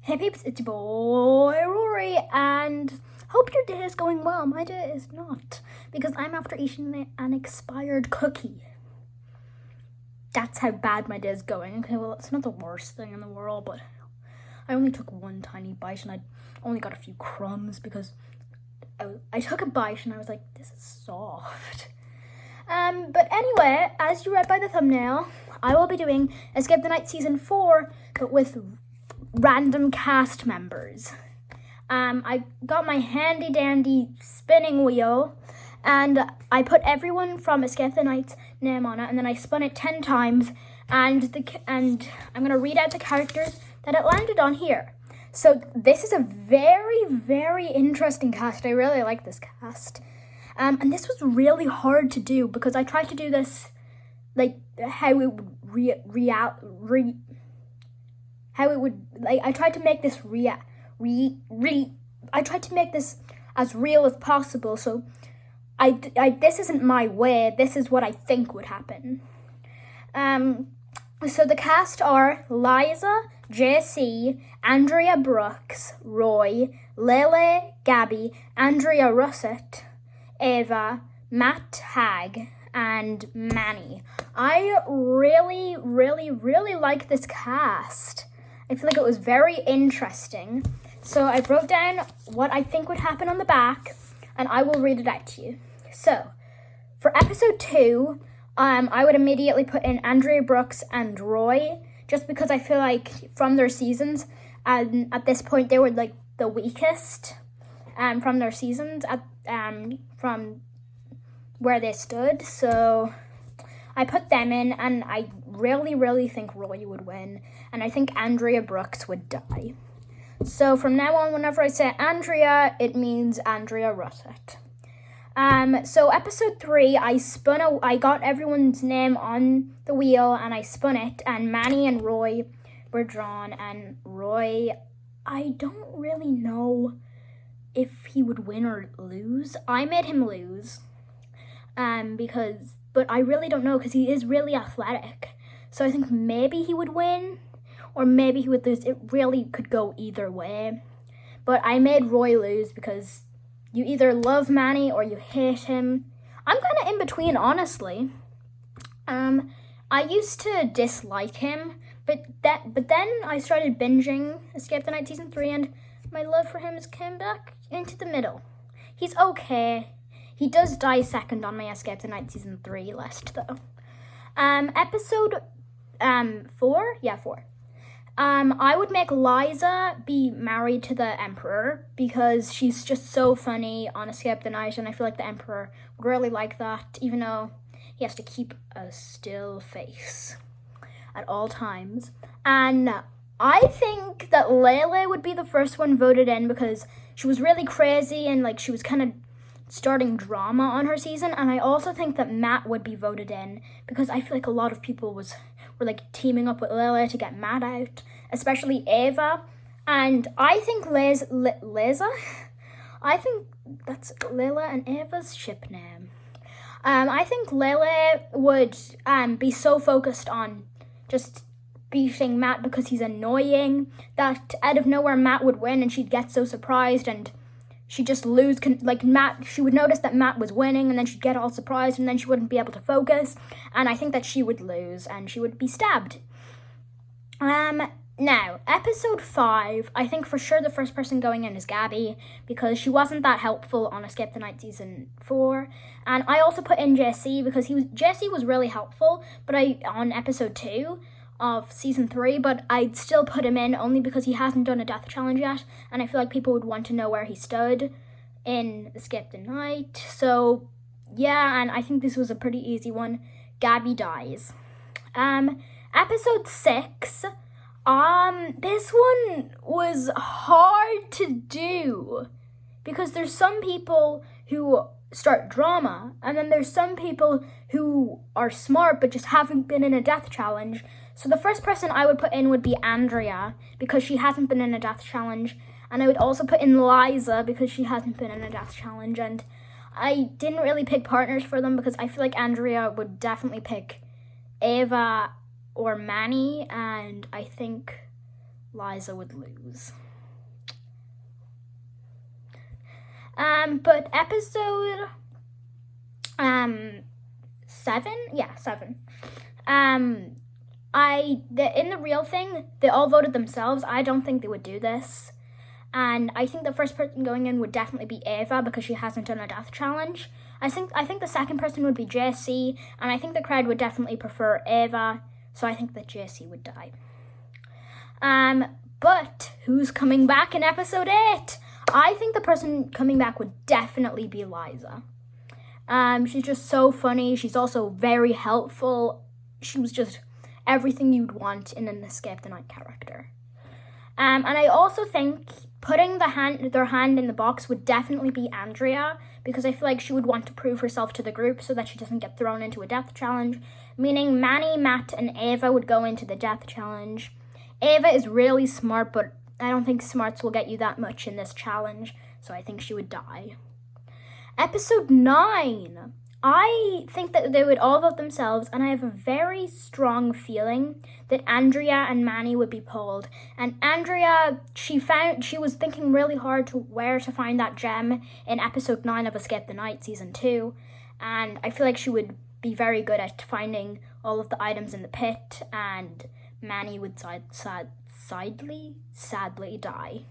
Hey peeps, it's your boy Rory, and hope your day is going well. My day is not, because I'm after eating an expired cookie. That's how bad my day is going. Okay, well, it's not the worst thing in the world, but I only took one tiny bite, and I only got a few crumbs, because I took a bite, and I was like, this is soft. But anyway, as you read by the thumbnail, I will be doing Escape the Night Season 4, but with random cast members. I got my handy dandy spinning wheel, and I put everyone from Escape the Night's name on it, and then I spun it 10 times, and I'm gonna read out the characters that it landed on here. So this is a very, very interesting cast. I really like this cast. And this was really hard to do because I tried to do this like how it would I tried to make this I tried to make this as real as possible. So this isn't my way. This is what I think would happen. So the cast are Liza, JC, Andrea Brooks, Roy, Lele, Gabby, Andrea Russett, Ava, Matt Hag, and Manny. I really, really, really like this cast. I feel like it was very interesting. So I wrote down what I think would happen on the back, and I will read it out to you. So, for episode 2, I would immediately put in Andrea Brooks and Roy, just because I feel like from their seasons, at this point they were like the weakest from their seasons, from where they stood. So I put them in, and I really, really think Roy would win, and I think Andrea Brooks would die. So from now on, whenever I say Andrea, it means Andrea Russett. So episode 3, I got everyone's name on the wheel, and I spun it, and Manny and Roy were drawn, and Roy, I don't really know if he would win or lose. I made him lose, but I really don't know, because he is really athletic. So I think maybe he would win, or maybe he would lose. It really could go either way. But I made Roy lose, because you either love Manny or you hate him. I'm kind of in between, honestly. I used to dislike him, but then I started binging Escape the Night Season 3, and my love for him has came back into the middle. He's okay. He does die second on my Escape the Night Season 3 list, though. Episode 4? Yeah, 4. I would make Liza be married to the Emperor, because she's just so funny on Escape the Night, and I feel like the Emperor would really like that, even though he has to keep a still face at all times. And I think that Lele would be the first one voted in, because she was really crazy, and like she was kind of starting drama on her season. And I also think that Matt would be voted in, because I feel like a lot of people were like teaming up with Lele to get Matt out, especially Ava. And I think Liza, I think that's Lila and Ava's ship name. I think Lele would be so focused on just beating Matt because he's annoying, that out of nowhere Matt would win, and she'd get so surprised, and she'd just lose, Matt, she would notice that Matt was winning, and then she'd get all surprised, and then she wouldn't be able to focus, and I think that she would lose, and she would be stabbed. Now, episode 5, I think for sure the first person going in is Gabby, because she wasn't that helpful on Escape the Night Season 4, and I also put in JC, because JC was really helpful, but on episode 2 of Season 3, but I'd still put him in only because he hasn't done a death challenge yet, and I feel like people would want to know where he stood in Escape the Night. So, yeah, and I think this was a pretty easy one. Gabby dies. Episode 6, this one was hard to do, because there's some people who start drama, and then there's some people who are smart but just haven't been in a death challenge. So the first person I would put in would be Andrea, because she hasn't been in a death challenge, and I would also put in Liza, because she hasn't been in a death challenge. And I didn't really pick partners for them, because I feel like Andrea would definitely pick Ava or Manny, and I think Liza would lose. But episode 7? Yeah, 7. In the real thing, they all voted themselves. I don't think they would do this. And I think the first person going in would definitely be Ava because she hasn't done a death challenge. I think the second person would be JC, and I think the crowd would definitely prefer Ava, so I think that JC would die. But who's coming back in episode 8? I think the person coming back would definitely be Liza. She's just so funny. She's also very helpful. She was just everything you'd want in an Escape the Night character. And I also think putting their hand in the box would definitely be Andrea, because I feel like she would want to prove herself to the group so that she doesn't get thrown into a death challenge, meaning Manny, Matt, and Ava would go into the death challenge. Ava is really smart, but I don't think smarts will get you that much in this challenge, so I think she would die. Episode 9. I think that they would all vote themselves, and I have a very strong feeling that Andrea and Manny would be pulled. And Andrea, she was thinking really hard to where to find that gem in episode 9 of Escape the Night season 2, and I feel like she would be very good at finding all of the items in the pit, and Manny would sadly die.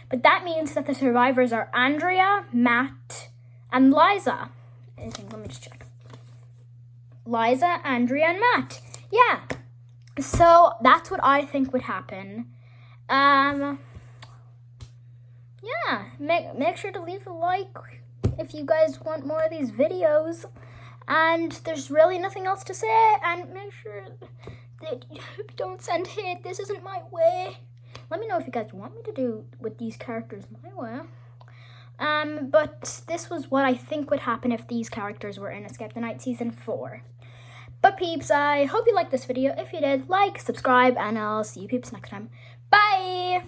But that means that the survivors are Andrea, Matt, and Liza. Let me just check. Liza, Andrea, and Matt. Yeah. So that's what I think would happen. Yeah. Make sure to leave a like if you guys want more of these videos. And there's really nothing else to say. And make sure that you don't send hate. This isn't my way. Let me know if you guys want me to do with these characters my way. But this was what I think would happen if these characters were in Escape the Night Season 4. But peeps, I hope you liked this video. If you did, like, subscribe, and I'll see you peeps next time. Bye!